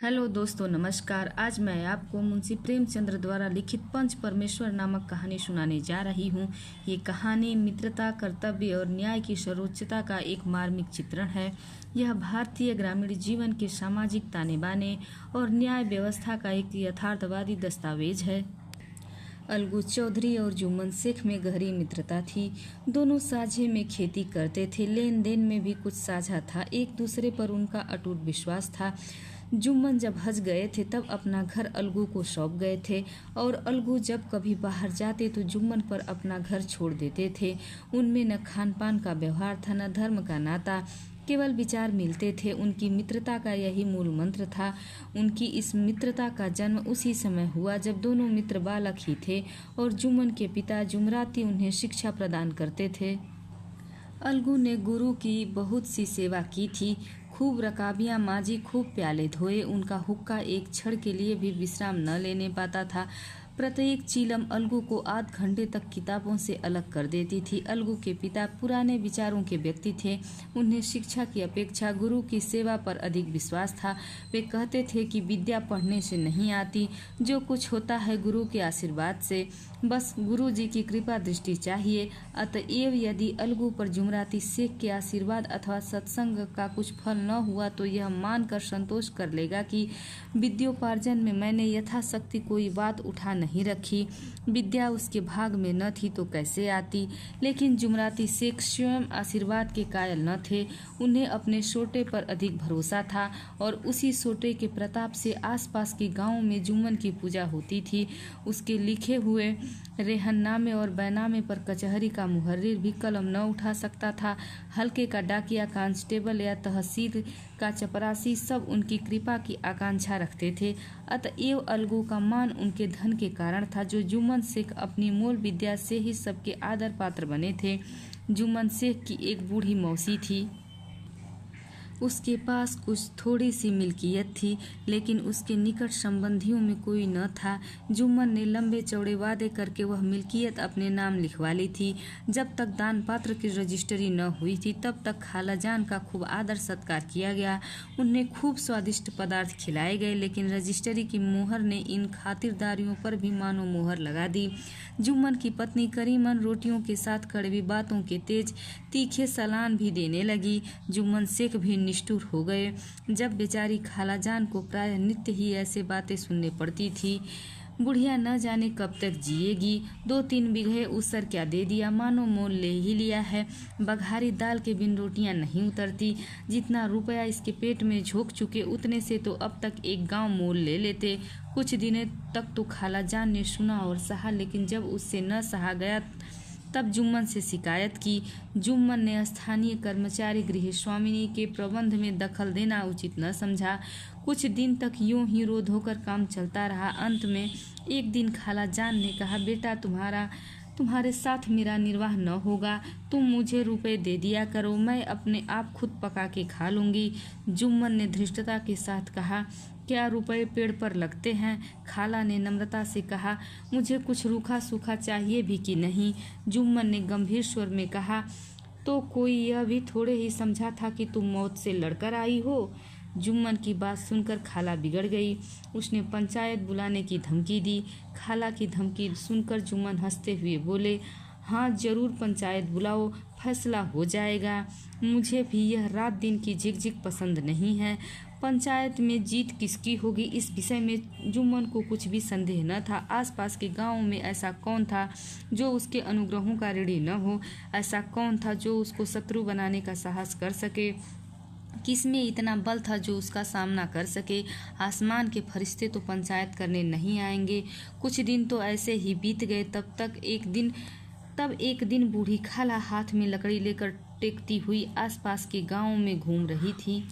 Hello दोस्तों, नमस्कार। आज मैं आपको मुंशी प्रेमचंद्र द्वारा लिखित पंच परमेश्वर नामक कहानी सुनाने जा रही हूँ। ये कहानी मित्रता, कर्तव्य और न्याय की सर्वोच्चता का एक मार्मिक चित्रण है। यह भारतीय ग्रामीण जीवन के सामाजिक ताने बाने और न्याय व्यवस्था का एक यथार्थवादी दस्तावेज है। अलगू चौधरी और जुम्मन शेख में गहरी मित्रता थी। दोनों साझे में खेती करते थे। लेन देन में भी कुछ साझा था। एक दूसरे पर उनका अटूट विश्वास था। जुम्मन जब हज गए थे तब अपना घर अलगू को सौंप गए थे और अलगू जब कभी बाहर जाते तो जुम्मन पर अपना घर छोड़ देते थे। उनमें न खान पान का व्यवहार था, न धर्म का नाता, केवल विचार मिलते थे। उनकी मित्रता का यही मूल मंत्र था। उनकी इस मित्रता का जन्म उसी समय हुआ जब दोनों मित्र बालक ही थे और जुम्मन के पिता जुमराती उन्हें शिक्षा प्रदान करते थे। अलगू ने गुरु की बहुत सी सेवा की थी। खूब रकाबियां माजी, खूब प्याले धोए। उनका हुक्का एक क्षण के लिए भी विश्राम न लेने पाता था। प्रत्येक चीलम अलगू को आध घंटे तक किताबों से अलग कर देती थी। अलगू के पिता पुराने विचारों के व्यक्ति थे। उन्हें शिक्षा की अपेक्षा गुरु की सेवा पर अधिक विश्वास था। वे कहते थे कि विद्या पढ़ने से नहीं आती, जो कुछ होता है गुरु के आशीर्वाद से। बस गुरु जी की कृपा दृष्टि चाहिए। अतएव यदि अलगू पर जुमराती शेख के आशीर्वाद अथवा सत्संग का कुछ फल न हुआ तो यह मानकर संतोष कर लेगा कि विद्योपार्जन में मैंने यथाशक्ति कोई बात उठा नहीं रखी। विद्या उसके भाग में न थी तो कैसे आती। लेकिन जुमराती शेख स्वयं आशीर्वाद के कायल न थे। उन्हें अपने सोटे पर अधिक भरोसा था और उसी सोटे के प्रताप से आसपास के गांवों में जुम्मन की पूजा होती थी। उसके लिखे हुए रेहननामे और बैनामे पर कचहरी का मुहर्रिर भी कलम न उठा सकता था। हल्के का डाकिया, कांस्टेबल या तहसील का चपरासी सब उनकी कृपा की आकांक्षा रखते थे। अतएव अलगू का मान उनके धन के कारण था, जो जुम्मन शेख अपनी मूल विद्या से ही सबके आदर पात्र बने थे। जुम्मन शेख की एक बूढ़ी मौसी थी। उसके पास कुछ थोड़ी सी मिल्कियत थी, लेकिन उसके निकट संबंधियों में कोई न था। जुम्मन ने लंबे चौड़े वादे करके वह मिल्कियत अपने नाम लिखवा ली थी। जब तक दान पात्र की रजिस्ट्री न हुई थी तब तक खाला जान का खूब आदर सत्कार किया गया। उन्हें खूब स्वादिष्ट पदार्थ खिलाए गए, लेकिन रजिस्ट्री की मोहर ने इन खातिरदारियों पर भी मानो मोहर लगा दी। जुम्मन की पत्नी करीमन रोटियों के साथ कड़वी बातों के तेज तीखे सलान भी देने लगी। जुम्मन शेख भी निष्ठुर हो गए। जब बेचारी खाला जान को प्राय नित्य ही ऐसे बातें सुनने पड़ती थी। बुढ़िया न जाने कब तक जिएगी। 2-3 बीघे उसर क्या दे दिया, मानो मोल ले ही लिया है। बघारी दाल के बिन रोटियां नहीं उतरती। जितना रुपया इसके पेट में झोंक चुके उतने से तो अब तक एक गांव मोल ले लेते। कुछ दिनों तक तो खाला जान ने सुना और सहा, लेकिन जब उससे न सहा गया तब जुम्मन से शिकायत की। जुम्मन ने स्थानीय कर्मचारी गृह स्वामिनी के प्रबंध में दखल देना उचित न समझा। कुछ दिन तक यूं ही रो धोकर काम चलता रहा। अंत में एक दिन खाला जान ने कहा, बेटा तुम्हारे साथ मेरा निर्वाह न होगा। तुम मुझे रुपए दे दिया करो, मैं अपने आप खुद पका के खा लूंगी। जुम्मन ने धृष्टता के साथ कहा, क्या रुपए पेड़ पर लगते हैं? खाला ने नम्रता से कहा, मुझे कुछ रूखा सूखा चाहिए भी कि नहीं। जुम्मन ने गंभीर स्वर में कहा, तो कोई यह भी थोड़े ही समझा था कि तुम मौत से लड़कर आई हो। जुम्मन की बात सुनकर खाला बिगड़ गई। उसने पंचायत बुलाने की धमकी दी। खाला की धमकी सुनकर जुम्मन हंसते हुए बोले, हाँ जरूर पंचायत बुलाओ, फैसला हो जाएगा। मुझे भी यह रात दिन की झिकझिक पसंद नहीं है। पंचायत में जीत किसकी होगी, इस विषय में जुम्मन को कुछ भी संदेह न था। आसपास के गांवों में ऐसा कौन था जो उसके अनुग्रहों का ऋणी न हो? ऐसा कौन था जो उसको शत्रु बनाने का साहस कर सके? किसमें इतना बल था जो उसका सामना कर सके? आसमान के फरिश्ते तो पंचायत करने नहीं आएंगे। कुछ दिन तो ऐसे ही बीत गए। तब एक दिन बूढ़ी खाला हाथ में लकड़ी लेकर टेकती हुई आसपास के गांवों में घूम रही थी।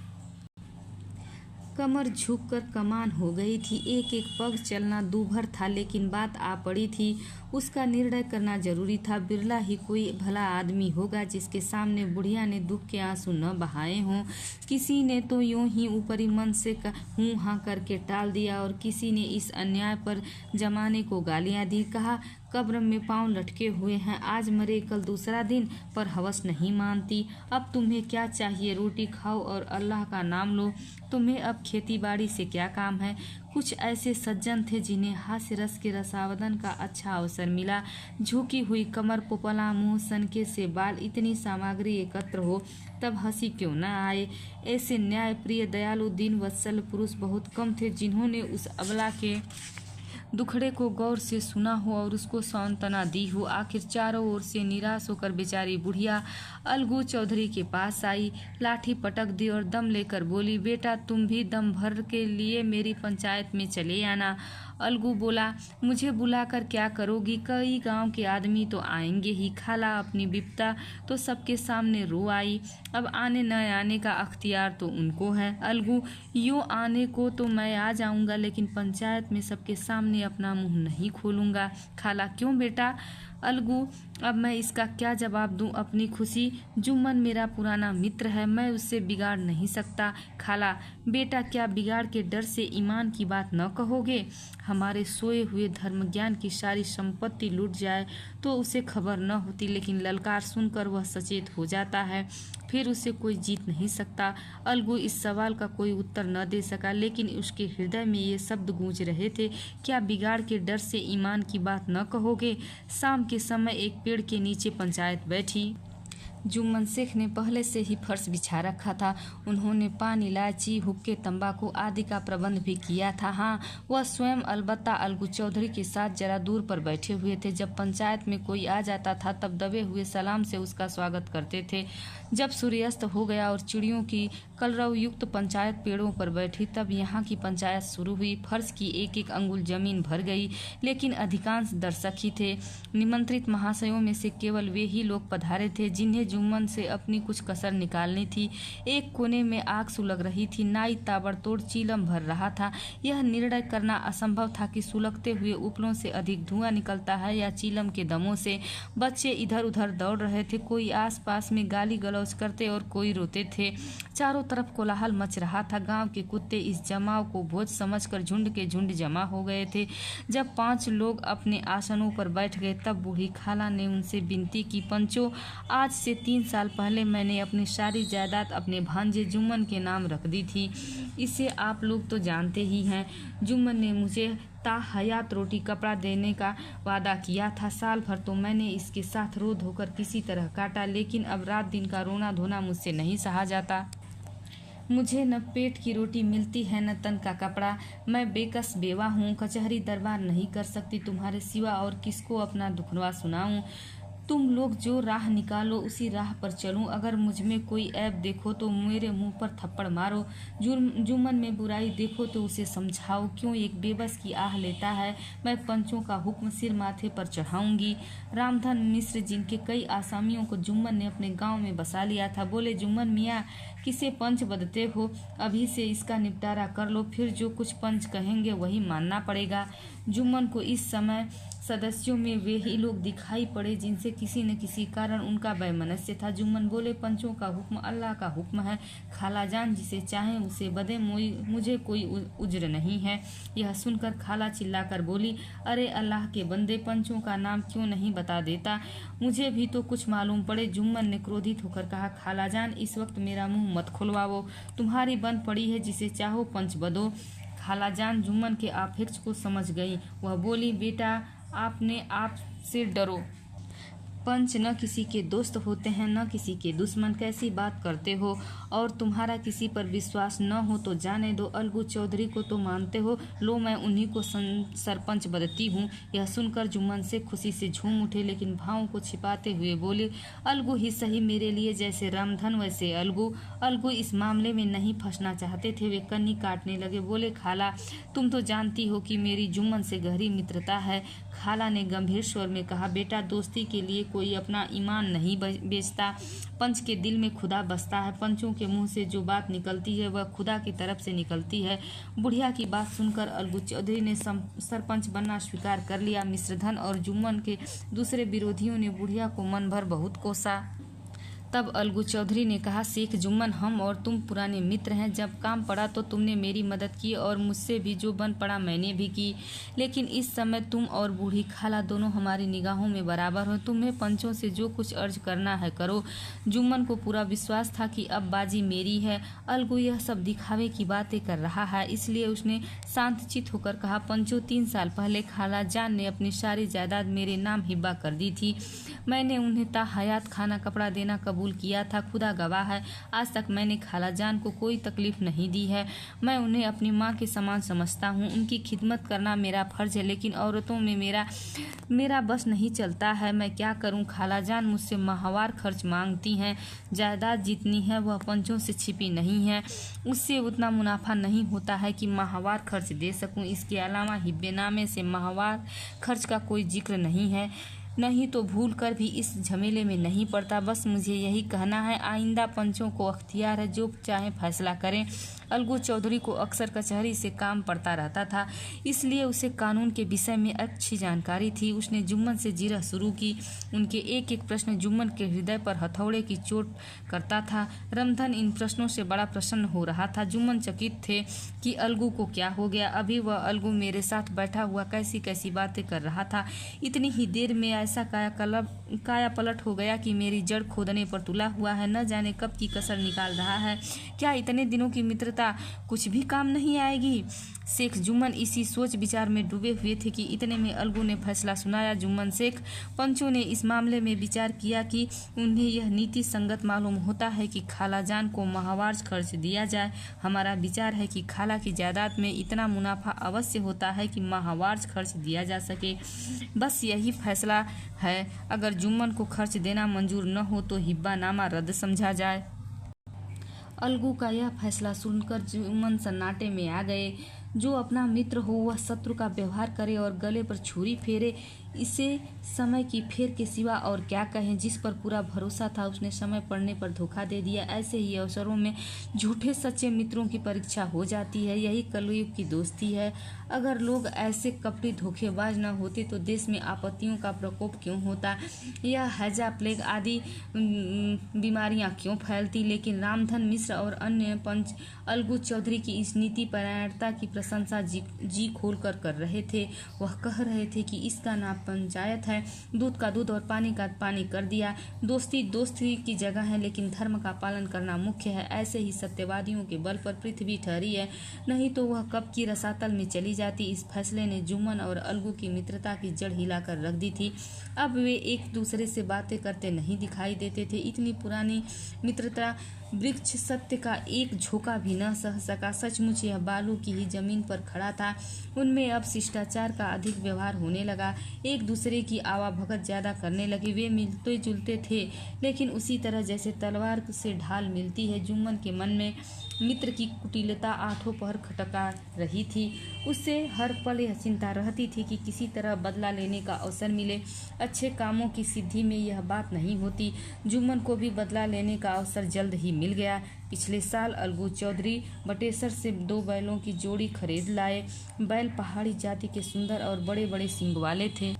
कमर झुककर कमान हो गई थी। एक एक पग चलना दूभर था, लेकिन बात आ पड़ी थी। उसका निर्णय करना जरूरी था। बिरला ही कोई भला आदमी होगा जिसके सामने बुढ़िया ने दुख के आंसू न बहाए हों। किसी ने तो यूं ही ऊपरी मन से हूँ हाँ करके टाल दिया और किसी ने इस अन्याय पर जमाने को गालियां दी। कहा कब्र में पांव लटके हुए हैं। आज मरे कल दूसरा दिन, पर हवस नहीं मानती। अब तुम्हें क्या चाहिए? रोटी खाओ और अल्लाह का नाम लो। तुम्हें अब खेती बाड़ी से क्या काम है? कुछ ऐसे सज्जन थे जिन्हें हास्य रस के रसावदन का अच्छा अवसर मिला। झुकी हुई कमर, पोपला मुंह, सनके से बाल, इतनी सामग्री एकत्र हो तब हंसी क्यों न आए। ऐसे न्याय प्रिय, दयालु, दीन वत्सल पुरुष बहुत कम थे जिन्होंने उस अबला के दुखड़े को गौर से सुना हो और उसको सांत्वना दी हो। आखिर चारों ओर से निराश होकर बेचारी बुढ़िया अलगू चौधरी के पास आई, लाठी पटक दी और दम लेकर बोली, बेटा तुम भी दम भर के लिए मेरी पंचायत में चले आना। अलगू बोला, मुझे बुलाकर क्या करोगी? कई गांव के आदमी तो आएंगे ही। खाला अपनी विपदा तो सबके सामने रो आई। अब आने न आने का अख्तियार तो उनको है। अलगू, यूँ आने को तो मैं आ जाऊंगा, लेकिन पंचायत में सबके सामने अपना मुंह नहीं खोलूंगा। खाला, क्यों बेटा? अलगू, अब मैं इसका क्या जवाब दूं? अपनी खुशी, जुम्मन मेरा पुराना मित्र है, मैं उससे बिगाड़ नहीं सकता। खाला, बेटा क्या बिगाड़ के डर से ईमान की बात न कहोगे? हमारे सोए हुए धर्म ज्ञान की सारी संपत्ति लूट जाए तो उसे खबर न होती, लेकिन ललकार सुनकर वह सचेत हो जाता है, फिर उसे कोई जीत नहीं सकता। अलगू इस सवाल का कोई उत्तर न दे सका, लेकिन उसके हृदय में ये शब्द गूंज रहे थे, क्या बिगाड़ के डर से ईमान की बात न कहोगे? शाम के समय एक पेड़ के नीचे पंचायत बैठी। जुम्मन शेख ने पहले से ही फर्श बिछा रखा था। उन्होंने पान, इलायची, हुक्के, तंबाकू आदि का प्रबंध भी किया था। हाँ, वह स्वयं अलबत्ता अलगू चौधरी के साथ जरा दूर पर बैठे हुए थे। जब पंचायत में कोई आ जाता था तब दबे हुए सलाम से उसका स्वागत करते थे। जब सूर्यास्त हो गया और चिड़ियों की कलरव युक्त पंचायत पेड़ों पर बैठी, तब यहाँ की पंचायत शुरू हुई। फर्श की एक एक अंगुल जमीन भर गई, लेकिन अधिकांश दर्शक ही थे। निमंत्रित महाशयों में से केवल वे ही लोग पधारे थे जिन्हें जुम्मन से अपनी कुछ कसर निकालनी थी। एक कोने में आग सुलग रही थी। नाई ताबड़तोड़ चीलम भर रहा था। यह निर्णय करना असंभव था कि सुलगते हुए उपलों से अधिक धुआं निकलता है या चीलम के दमों से। बच्चे इधर उधर दौड़ रहे थे, कोई आस पास में गाली गलौज करते और कोई रोते थे। चारों तरफ कोलाहल मच रहा था। गांव के कुत्ते इस जमाव को भोज समझकर झुंड के झुंड जमा हो गए थे। जब 5 लोग अपने आसनों पर बैठ गए तब बूढ़ी खाला ने उनसे विनती की, पंचो, आज से 3 साल पहले मैंने अपनी सारी जायदाद अपने भांजे जुम्मन के नाम रख दी थी। इसे आप लोग तो जानते ही हैं। जुम्मन ने मुझे ताहयात रोटी कपड़ा देने का वादा किया था। साल भर तो मैंने इसके साथ रो धोकर किसी तरह काटा, लेकिन अब रात दिन का रोना धोना मुझसे नहीं सहा जाता। मुझे न पेट की रोटी मिलती है न तन का कपड़ा। मैं बेकस बेवा हूँ, कचहरी दरबार नहीं कर सकती, तुम्हारे सिवा और किसको अपना दुखवा सुनाऊं। तुम लोग जो राह निकालो उसी राह पर चलूं। अगर मुझ में कोई ऐब देखो तो मेरे मुंह पर थप्पड़ मारो। जुम्मन में बुराई देखो तो उसे समझाओ, क्यों एक बेबस की आह लेता है। मैं पंचों का हुक्म सिर माथे पर चढ़ाऊंगी। रामधन मिश्र, जिनके कई आसामियों को जुम्मन ने अपने गांव में बसा लिया था, बोले, जुम्मन मियाँ, किसे पंच बदते हो? अभी से इसका निपटारा कर लो, फिर जो कुछ पंच कहेंगे वही मानना पड़ेगा। जुम्मन को इस समय सदस्यों में वे ही लोग दिखाई पड़े जिनसे किसी न किसी कारण उनका वैमनस्य था। जुम्मन बोले, पंचों का हुक्म अल्लाह का हुक्म है। खालाजान जिसे चाहे उसे बदे, मुझे कोई उज्र नहीं है। यह सुनकर खाला चिल्लाकर बोली, अरे अल्लाह के बंदे, पंचों का नाम क्यों नहीं बता देता? मुझे भी तो कुछ मालूम पड़े। जुम्मन ने क्रोधित होकर कहा, खालाजान, इस वक्त मेरा मुंह मत खुलवाओ। तुम्हारी बन पड़ी है, जिसे चाहो पंच बदो। खालाजान जुम्मन के आपेक्ष को समझ गई। वह बोली, बेटा, आपने आप से डरो। पंच न किसी के दोस्त होते हैं न किसी के दुश्मन। कैसी बात करते हो? और तुम्हारा किसी पर विश्वास न हो तो जाने दो। अलगू चौधरी को तो मानते हो, लो मैं उन्हीं को सरपंच बदती हूँ। यह सुनकर जुम्मन से खुशी से झूम उठे, लेकिन भावों को छिपाते हुए बोले, अलगू ही सही, मेरे लिए जैसे रामधन वैसे अलगू। अलगू इस मामले में नहीं फंसना चाहते थे। वे कन्नी काटने लगे। बोले, खाला, तुम तो जानती हो कि मेरी जुम्मन से गहरी मित्रता है। खाला ने गंभीर स्वर में कहा, बेटा, दोस्ती के लिए कोई अपना ईमान नहीं बेचता। पंच के दिल में खुदा बसता है। पंचों के मुंह से जो बात निकलती है वह खुदा की तरफ से निकलती है। बुढ़िया की बात सुनकर अलगू चौधरी ने सरपंच बनना स्वीकार कर लिया। मिश्रधन और जुम्मन के दूसरे विरोधियों ने बुढ़िया को मन भर बहुत कोसा। तब अलगू चौधरी ने कहा, शेख जुम्मन, हम और तुम पुराने मित्र हैं। जब काम पड़ा तो तुमने मेरी मदद की और मुझसे भी जो बन पड़ा मैंने भी की, लेकिन इस समय तुम और बूढ़ी खाला दोनों हमारी निगाहों में बराबर हो। तुम्हें पंचों से जो कुछ अर्ज करना है करो। जुम्मन को पूरा विश्वास था कि अब बाजी मेरी है। अलगू यह सब दिखावे की बातें कर रहा है, इसलिए उसने शांतचित्त होकर कहा, पंचों, 3 साल पहले खाला जान ने अपनी सारी जायदाद मेरे नाम हिब्बा कर दी थी। मैंने उन्हें ताहयात खाना कपड़ा देना कबूल किया था। खुदा गवाह है, आज तक मैंने खाला जान को कोई तकलीफ नहीं दी है। मैं उन्हें अपनी माँ के समान समझता हूँ। उनकी खिदमत करना मेरा फर्ज है, लेकिन औरतों में मेरा बस नहीं चलता है। मैं क्या करूँ? खाला जान मुझसे माहवार खर्च मांगती हैं। जायदाद जितनी है वह पंचों से छिपी नहीं है। उससे उतना मुनाफा नहीं होता है कि माहवार खर्च दे सकूं। इसके अलावा हिब्बेनामे से माहवार खर्च का कोई जिक्र नहीं है। नहीं तो भूल कर भी इस झमेले में नहीं पड़ता। बस मुझे यही कहना है, आइंदा पंचों को अख्तियार है, जो चाहे फैसला करें। अलगू चौधरी को अक्सर कचहरी से काम पड़ता रहता था, इसलिए उसे कानून के विषय में अच्छी जानकारी थी। उसने जुम्मन से जिरह शुरू की। उनके एक एक प्रश्न जुम्मन के हृदय पर हथौड़े की चोट करता था। रमधन इन प्रश्नों से बड़ा प्रसन्न हो रहा था। जुम्मन चकित थे कि अलगू को क्या हो गया। अभी वह अलगू मेरे साथ बैठा हुआ कैसी कैसी बातें कर रहा था। इतनी ही देर में ऐसा काया पलट हो गया कि मेरी जड़ खोदने पर तुला हुआ है। न जाने कब की कसर निकाल रहा है। क्या इतने दिनों की मित्रता कुछ भी काम नहीं आएगी? शेख जुम्मन इसी सोच विचार में डूबे हुए थे कि इतने में अलगू ने फैसला सुनाया। जुम्मन शेख, पंचों ने इस मामले में विचार किया कि उन्हें यह नीति संगत मालूम होता है कि खाला जान को माहवार खर्च दिया जाए। हमारा विचार है कि खाला की जायदाद में इतना मुनाफा अवश्य होता है कि माहवार खर्च दिया जा सके। बस यही फैसला है। अगर जुम्मन को खर्च देना मंजूर न हो तो हिब्बानामा रद्द समझा जाए। अलगू का यह फैसला सुनकर जुम्मन सन्नाटे में आ गए। जो अपना मित्र हो वह शत्रु का व्यवहार करे और गले पर छुरी फेरे, इसे समय की फेर के सिवा और क्या कहें। जिस पर पूरा भरोसा था उसने समय पड़ने पर धोखा दे दिया। ऐसे ही अवसरों में झूठे सच्चे मित्रों की परीक्षा हो जाती है। यही कलयुग की दोस्ती है। अगर लोग ऐसे कपटी धोखेबाज न होते तो देश में आपत्तियों का प्रकोप क्यों होता, यह हैजा प्लेग आदि बीमारियां क्यों फैलती। लेकिन रामधन मिश्र और अन्य पंच अलगू चौधरी की इस नीति परायणता की प्रशंसा जी खोल कर रहे थे। वह कह रहे थे कि इसका नाम पंचायत है। दूध का दूध और पानी का पानी कर दिया। दोस्ती दोस्ती की जगह है, लेकिन धर्म का पालन करना मुख्य है। ऐसे ही सत्यवादियों के बल पर पृथ्वी ठहरी है, नहीं तो वह कब की रसातल में चली जाती। इस फैसले ने जुम्मन और अलगू की मित्रता की जड़ हिलाकर रख दी थी। अब वे एक दूसरे से बातें करते नहीं दिखाई देते थे। इतनी पुरानी मित्रता वृक्ष सत्य का एक झोंका भी न सह सका। सचमुच यह बालू की ही जमीन पर खड़ा था। उनमें अब शिष्टाचार का अधिक व्यवहार होने लगा। एक दूसरे की आवाभगत ज्यादा करने लगे। वे मिलते जुलते थे, लेकिन उसी तरह जैसे तलवार से ढाल मिलती है। जुम्मन के मन में मित्र की कुटिलता आठों पहर खटका रही थी। उससे हर पल यह चिंता रहती थी कि किसी तरह बदला लेने का अवसर मिले। अच्छे कामों की सिद्धि में यह बात नहीं होती। जुम्मन को भी बदला लेने का अवसर जल्द ही मिल गया। पिछले साल अलगू चौधरी बटेसर से 2 बैलों की जोड़ी खरीद लाए। बैल पहाड़ी जाति के सुंदर और बड़े बड़े सींग वाले थे।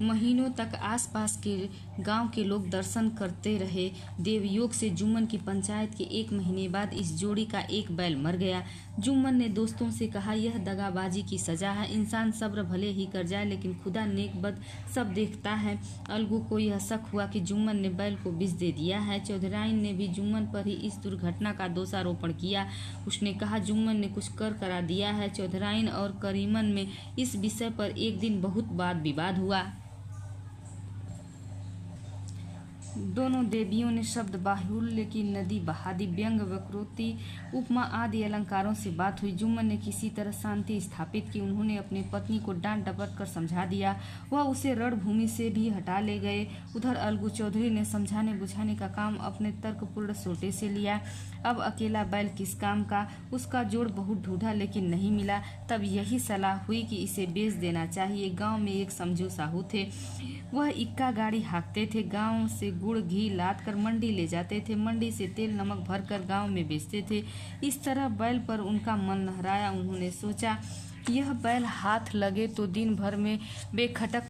महीनों तक आसपास के गांव के लोग दर्शन करते रहे। देवयोग से जुम्मन की पंचायत के 1 महीने बाद इस जोड़ी का एक बैल मर गया। जुम्मन ने दोस्तों से कहा, यह दगाबाजी की सजा है। इंसान सब्र भले ही कर जाए, लेकिन खुदा नेक बद सब देखता है। अलगू को यह शक हुआ कि जुम्मन ने बैल को विष दे दिया है। चौधराइन ने भी जुम्मन पर ही इस दुर्घटना का दोषारोपण किया। उसने कहा, जुम्मन ने कुछ करा दिया है। चौधराइन और करीमन में इस विषय पर एक दिन बहुत वाद विवाद हुआ। दोनों देवियों ने शब्द बाहुल्य की नदी बहा दी। व्यंग, वक्रोक्ति, उपमा आदि अलंकारों से बात हुई। जुम्मन ने किसी तरह शांति स्थापित की। उन्होंने अपनी पत्नी को डांट डपट कर समझा दिया। वह उसे रणभूमि से भी हटा ले गए। उधर अलगू चौधरी ने समझाने बुझाने का काम अपने तर्कपूर्ण सोटे से लिया। अब अकेला बैल किस काम का। उसका जोड़ बहुत ढूंढा, लेकिन नहीं मिला। तब यही सलाह हुई कि इसे बेच देना चाहिए। गांव में एक समझू साहू थे। वह इक्का गाड़ी हाँकते थे। गांव से गुड़ घी लाद कर मंडी ले जाते थे। मंडी से तेल नमक भरकर गांव में बेचते थे। इस तरह बैल पर उनका मन लहराया। उन्होंने सोचा, यह बैल हाथ लगे तो दिन भर में बेखटक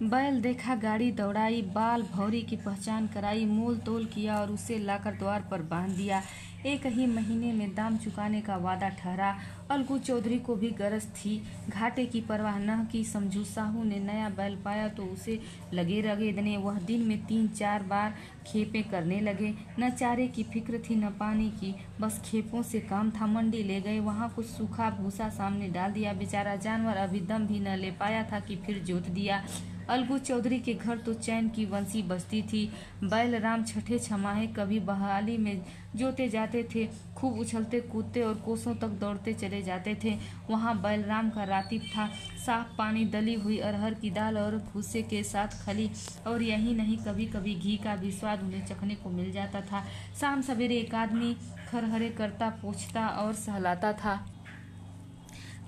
बैल देखा, गाड़ी दौड़ाई, बाल भौरी की पहचान कराई, मोल तोल किया और उसे लाकर द्वार पर बांध दिया। एक ही महीने में दाम चुकाने का वादा ठहरा। अलगू चौधरी को भी गरज थी, घाटे की परवाह न की। समझू साहू ने नया बैल पाया तो उसे लगे रगेदने। वह दिन में 3-4 बार खेपे करने लगे। न चारे की फिक्र थी न पानी की, बस खेपों से काम था। मंडी ले गए, वहाँ कुछ सूखा भूसा सामने डाल दिया। बेचारा जानवर अभी दम भी न ले पाया था कि फिर जोत दिया। अलगू चौधरी के घर तो चैन की बंसी बजती थी। बैल राम छठे छमाहे कभी बहाली में जोते जाते थे, खूब उछलते कूदते और कोसों तक दौड़ते चले जाते थे। वहाँ बैलराम का रातिब था, साफ पानी, दली हुई अरहर की दाल और भूसे के साथ खली। और यही नहीं, कभी कभी घी का भी स्वाद उन्हें चखने को मिल जाता था। शाम सवेरे एक आदमी खरहरे करता, पोंछता और सहलाता था।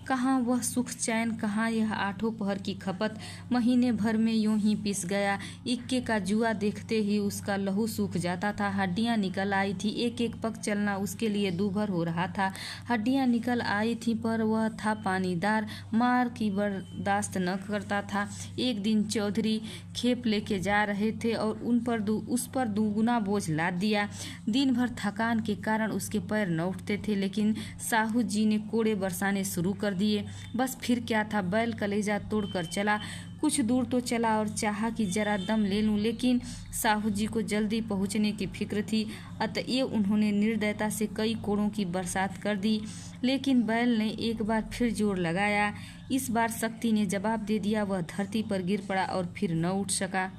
कहाँ वह सुख चैन, कहाँ यह आठों पहर की खपत। महीने भर में यूं ही पिस गया। इक्के का जुआ देखते ही उसका लहू सूख जाता था। हड्डियां निकल आई थी, एक एक पग चलना उसके लिए दूभर हो रहा था। हड्डियां निकल आई थी पर वह था पानीदार, मार की बर्दाश्त न करता था। एक दिन चौधरी खेप लेके जा रहे थे और उस पर दुगुना बोझ लाद दिया। दिन भर थकान के कारण उसके पैर न उठते थे, लेकिन साहू जी ने कोड़े बरसाने शुरू कर दिए। बस फिर क्या था, बैल कलेजा तोड़कर चला। कुछ दूर तो चला और चाहा कि जरा दम ले लूं, लेकिन साहू जी को जल्दी पहुंचने की फिक्र थी। अतएव उन्होंने निर्दयता से कई कोड़ों की बरसात कर दी। लेकिन बैल ने एक बार फिर जोर लगाया। इस बार शक्ति ने जवाब दे दिया। वह धरती पर गिर पड़ा और फिर न उठ सका।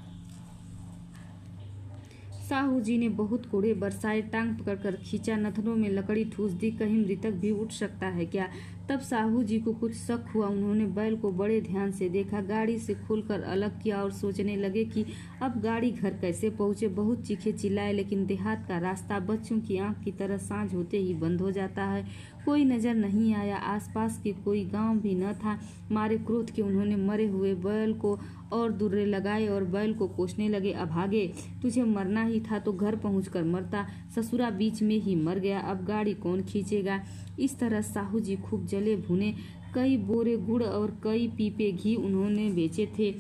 साहू जी ने बहुत कोड़े बरसाए, टांग पकड़कर खींचा, नथनों में लकड़ी ठूस दी। कहीं मृतक भी उठ सकता है क्या? तब साहू जी को कुछ शक हुआ। उन्होंने बैल को बड़े ध्यान से देखा, गाड़ी से खोलकर अलग किया और सोचने लगे कि अब गाड़ी घर कैसे पहुंचे। बहुत चीखे चिल्लाए, लेकिन देहात का रास्ता बच्चों की आंख की तरह सांझ होते ही बंद हो जाता है। कोई नजर नहीं आया, आसपास के कोई गांव भी न था। मारे क्रोध के उन्होंने मरे हुए बैल को और दुर्रे लगाए और बैल को कोसने लगे। अभागे, तुझे मरना ही था तो घर पहुंचकर मरता, ससुरा बीच में ही मर गया, अब गाड़ी कौन खींचेगा। इस तरह साहू जी खूब जले भुने। कई बोरे गुड़ और कई पीपे घी उन्होंने बेचे थे।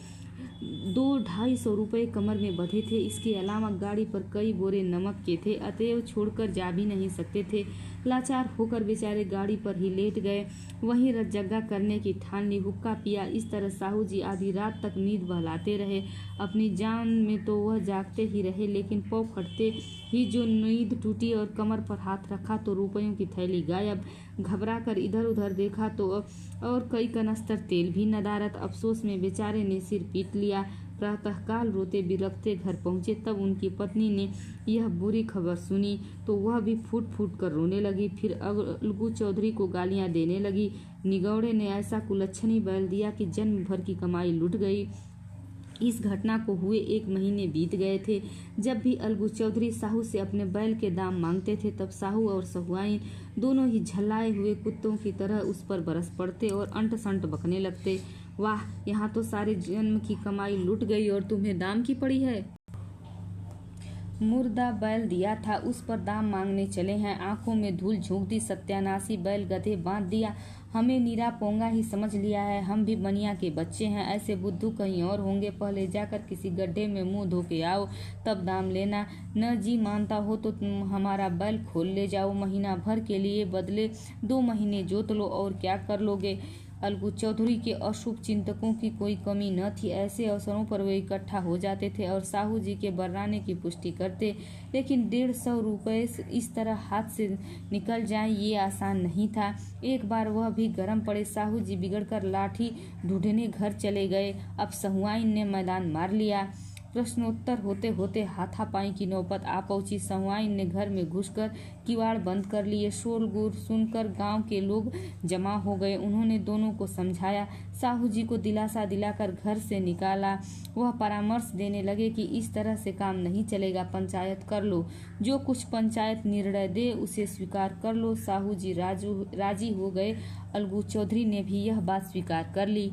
200-250 रुपये कमर में बंधे थे। इसके अलावा गाड़ी पर कई बोरे नमक के थे, अतएव छोड़कर जा भी नहीं सकते थे। लाचार होकर बेचारे गाड़ी पर ही लेट गए, वहीं रतजगा करने की ठान ली। हुक्का पिया। इस तरह साहू जी आधी रात तक नींद बहलाते रहे। अपनी जान में तो वह जागते ही रहे, लेकिन पौ फटते ही जो नींद टूटी और कमर पर हाथ रखा तो रुपयों की थैली गायब। घबरा कर इधर उधर देखा तो और कई कनस्तर तेल भी नदारत। अफसोस में बेचारे ने सिर पीट लिया। प्रातःकाल रोते बिलखते घर पहुंचे। तब उनकी पत्नी ने यह बुरी खबर सुनी तो वह भी फूट फूट कर रोने लगी। फिर अलगू चौधरी को गालियां देने लगी। निगौड़े ने ऐसा कुलच्छनी बैल दिया कि जन्म भर की कमाई लुट गई। इस घटना को हुए 1 महीने बीत गए थे। जब भी अलगू चौधरी साहू से अपने बैल के दाम मांगते थे, तब साहू और सहुआइन दोनों ही झल्लाए हुए कुत्तों की तरह उस पर बरस पड़ते और अंट संट बकने लगते। वाह, यहाँ तो सारे जन्म की कमाई लुट गई और तुम्हें दाम की पड़ी है। मुर्दा बैल दिया था, उस पर दाम मांगने चले हैं। आंखों में धूल झोंक दी। सत्यानाशी बैल गधे बांध दिया। हमें नीरा पोंगा ही समझ लिया है। हम भी बनिया के बच्चे हैं। ऐसे बुद्धू कहीं और होंगे। पहले जाकर किसी गड्ढे में मुंह धो के आओ, तब दाम लेना। न जी मानता हो तो तुम हमारा बैल खोल ले जाओ। महीना भर के लिए बदले 2 महीने जोत लो, और क्या कर लोगे। अलगू चौधरी के अशुभ चिंतकों की कोई कमी न थी। ऐसे अवसरों पर वे इकट्ठा हो जाते थे और साहू जी के बर्राने की पुष्टि करते। लेकिन 150 रुपये इस तरह हाथ से निकल जाए, ये आसान नहीं था। एक बार वह भी गरम पड़े। साहू जी बिगड़कर लाठी ढूंढने घर चले गए। अब सहुआइन ने मैदान मार लिया। प्रश्नोत्तर होते होते हाथापाई की नौबत आ पहुंची। सहुआइन ने घर में घुसकर किवाड़ बंद कर लिए। शोरगुल सुनकर गांव के लोग जमा हो गए। उन्होंने दोनों को समझाया, साहू जी को दिलासा दिलाकर घर से निकाला। वह परामर्श देने लगे कि इस तरह से काम नहीं चलेगा, पंचायत कर लो। जो कुछ पंचायत निर्णय दे उसे स्वीकार कर लो। साहू जी राजी हो गए। अलगू चौधरी ने भी यह बात स्वीकार कर ली।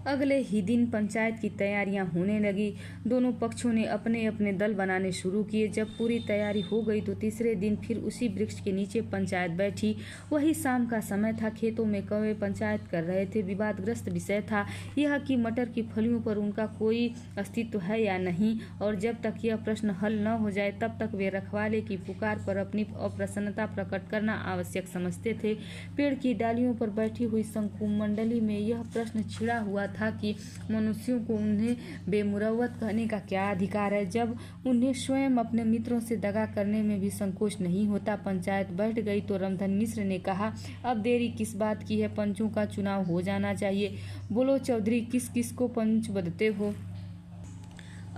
अगले ही दिन पंचायत की तैयारियां होने लगी। दोनों पक्षों ने अपने अपने दल बनाने शुरू किए। जब पूरी तैयारी हो गई तो तीसरे दिन फिर उसी वृक्ष के नीचे पंचायत बैठी। वही शाम का समय था। खेतों में कौवे पंचायत कर रहे थे। विवादग्रस्त विषय था यह कि मटर की फलियों पर उनका कोई अस्तित्व है या नहीं, और जब तक यह प्रश्न हल न हो जाए तब तक वे रखवाले की पुकार पर अपनी अप्रसन्नता प्रकट करना आवश्यक समझते थे। पेड़ की डालियों पर बैठी हुई शंकु मंडली में यह प्रश्न छिड़ा हुआ था कि मनुष्यों को उन्हें बेमुरव्वत कहने का क्या अधिकार है, जब उन्हें स्वयं अपने मित्रों से दगा करने में भी संकोच नहीं होता। पंचायत बैठ गई तो रामधन मिश्र ने कहा, अब देरी किस बात की है, पंचों का चुनाव हो जाना चाहिए। बोलो चौधरी, किस किस को पंच बदते हो?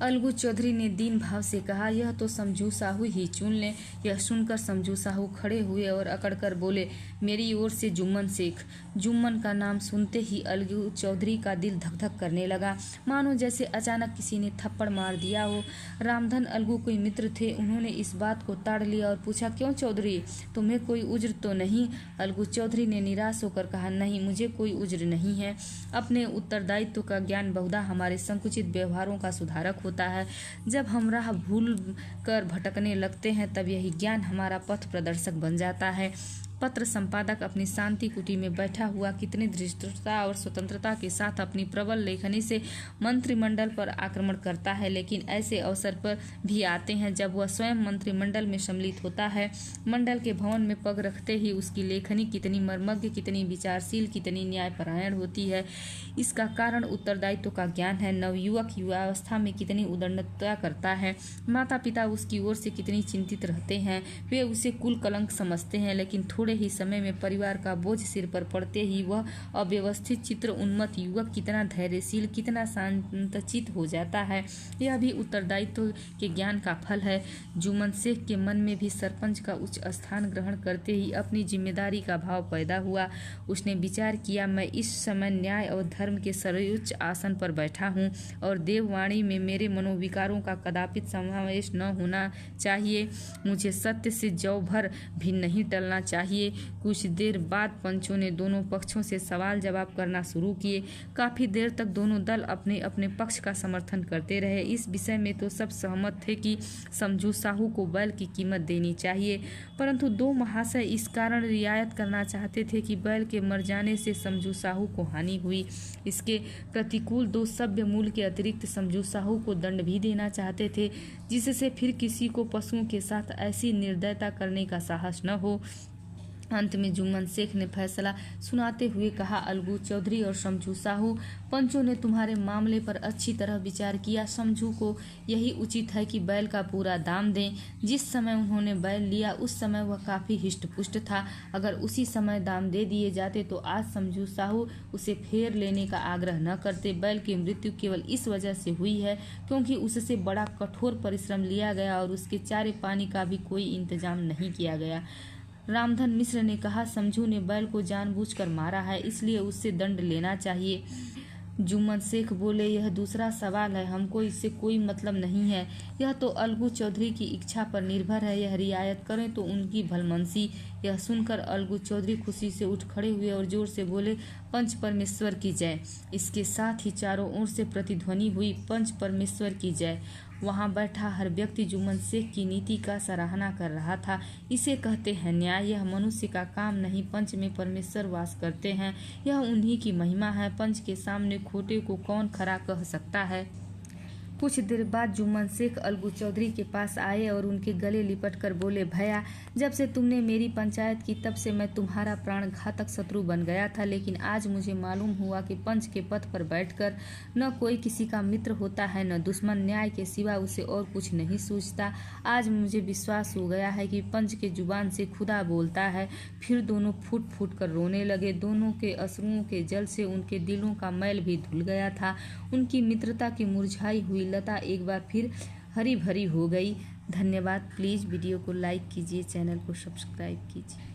अलगू चौधरी ने दीन भाव से कहा, यह तो समझू साहू ही चुन ले। यह सुनकर समझू साहू खड़े हुए और अकड़कर बोले, मेरी ओर से जुम्मन शेख। जुम्मन का नाम सुनते ही अलगू चौधरी का दिल धक धक करने लगा, मानो जैसे अचानक किसी ने थप्पड़ मार दिया हो। रामधन अलगू कोई मित्र थे, उन्होंने इस बात को ताड़ लिया और पूछा, क्यों चौधरी, तुम्हें कोई उज्र तो नहीं? अलगू चौधरी ने निराश होकर कहा, नहीं, मुझे कोई उज्र नहीं है। अपने उत्तरदायित्व का ज्ञान बहुधा हमारे संकुचित व्यवहारों का सुधारक होता है। जब हम राह भूल कर भटकने लगते हैं तब यही ज्ञान हमारा पथ प्रदर्शक बन जाता है। पत्र संपादक अपनी शांति कुटी में बैठा हुआ कितनी धृष्टता और स्वतंत्रता के साथ अपनी प्रबल लेखनी से मंत्रिमंडल पर आक्रमण करता है, लेकिन ऐसे अवसर पर भी आते हैं जब वह स्वयं मंत्रिमंडल में सम्मिलित होता है। मंडल के भवन में पग रखते ही उसकी लेखनी कितनी मर्मज्ञ, कितनी विचारशील, कितनी न्यायपरायण होती है। इसका कारण उत्तरदायित्व का ज्ञान है। नवयुवक युवावस्था में कितनी उद्दंडता करता है। माता पिता उसकी ओर से कितनी चिंतित रहते हैं। वे उसे कुल कलंक समझते हैं, लेकिन थोड़े ही समय में परिवार का बोझ सिर पर पड़ते ही वह अव्यवस्थित चित्र उन्मत्त युवक कितना धैर्यशील, कितना शांतचित्त हो जाता है। यह भी उत्तरदायित्व के ज्ञान का फल है। जुम्मन शेख के मन में भी सरपंच का उच्च स्थान ग्रहण करते ही अपनी जिम्मेदारी का भाव पैदा हुआ। उसने विचार किया, मैं इस समय न्याय और धर्म के सर्वोच्च आसन पर बैठा हूँ और देववाणी में मेरे मनोविकारों का कदापि समावेश न होना चाहिए। मुझे सत्य से जौ भर भी नहीं टलना चाहिए। कुछ देर बाद पंचों ने दोनों पक्षों से सवाल जवाब करना शुरू किए। काफी देर तक दोनों दल अपने अपने पक्ष का समर्थन करते रहे। इस विषय में तो सब सहमत थे कि समझू साहू को बैल की कीमत देनी चाहिए, परंतु दो महाशय इस कारण रियायत करना चाहते थे कि बैल के मर जाने से समझू साहू को हानि हुई। इसके प्रतिकूल दो सभ्य मूल्य के अतिरिक्त समझू साहू को दंड भी देना चाहते थे, जिससे फिर किसी को पशुओं के साथ ऐसी निर्दयता करने का साहस न हो। अंत में जुम्मन शेख ने फैसला सुनाते हुए कहा, अलगू चौधरी और समझू साहू, पंचों ने तुम्हारे मामले पर अच्छी तरह विचार किया। समझू को यही उचित है कि बैल का पूरा दाम दें। जिस समय उन्होंने बैल लिया उस समय वह काफी हिष्ट-पुष्ट था। अगर उसी समय दाम दे दिए जाते तो आज समझू साहू उसे फेर लेने का आग्रह न करते। बैल की मृत्यु केवल इस वजह से हुई है क्योंकि उससे बड़ा कठोर परिश्रम लिया गया और उसके चारे पानी का भी कोई इंतजाम नहीं किया गया। रामधन मिश्र ने कहा, समझू ने बैल को जानबूझकर मारा है, इसलिए उससे दंड लेना चाहिए। जुम्मन शेख बोले, यह दूसरा सवाल है, हमको इससे कोई मतलब नहीं है। यह तो अलगू चौधरी की इच्छा पर निर्भर है। यह रियायत करें तो उनकी भलमनसी। यह सुनकर अलगू चौधरी खुशी से उठ खड़े हुए और जोर से बोले, पंच परमेश्वर की जय। इसके साथ ही चारों ओर से प्रतिध्वनि हुई, पंच परमेश्वर की जय। वहां बैठा हर व्यक्ति जुम्मन शेख की नीति का सराहना कर रहा था। इसे कहते हैं न्याय। यह मनुष्य का काम नहीं, पंच में परमेश्वर वास करते हैं, यह उन्हीं की महिमा है। पंच के सामने खोटे को कौन खरा कह सकता है। कुछ देर बाद जुम्मन शेख अलगू चौधरी के पास आए और उनके गले लिपट कर बोले, भैया, जब से तुमने मेरी पंचायत की तब से मैं तुम्हारा प्राणघातक शत्रु बन गया था, लेकिन आज मुझे मालूम हुआ कि पंच के पद पर बैठकर न कोई किसी का मित्र होता है न दुश्मन। न्याय के सिवा उसे और कुछ नहीं सूझता। आज मुझे विश्वास हो गया है कि पंच के जुबान से खुदा बोलता है। फिर दोनों फूट फूट कर रोने लगे। दोनों के अश्रुओं के जल से उनके दिलों का मैल भी धुल गया था। उनकी मित्रता की मुरझाई हुई लता एक बार फिर हरी भरी हो गई। धन्यवाद। प्लीज़ वीडियो को लाइक कीजिए, चैनल को सब्सक्राइब कीजिए।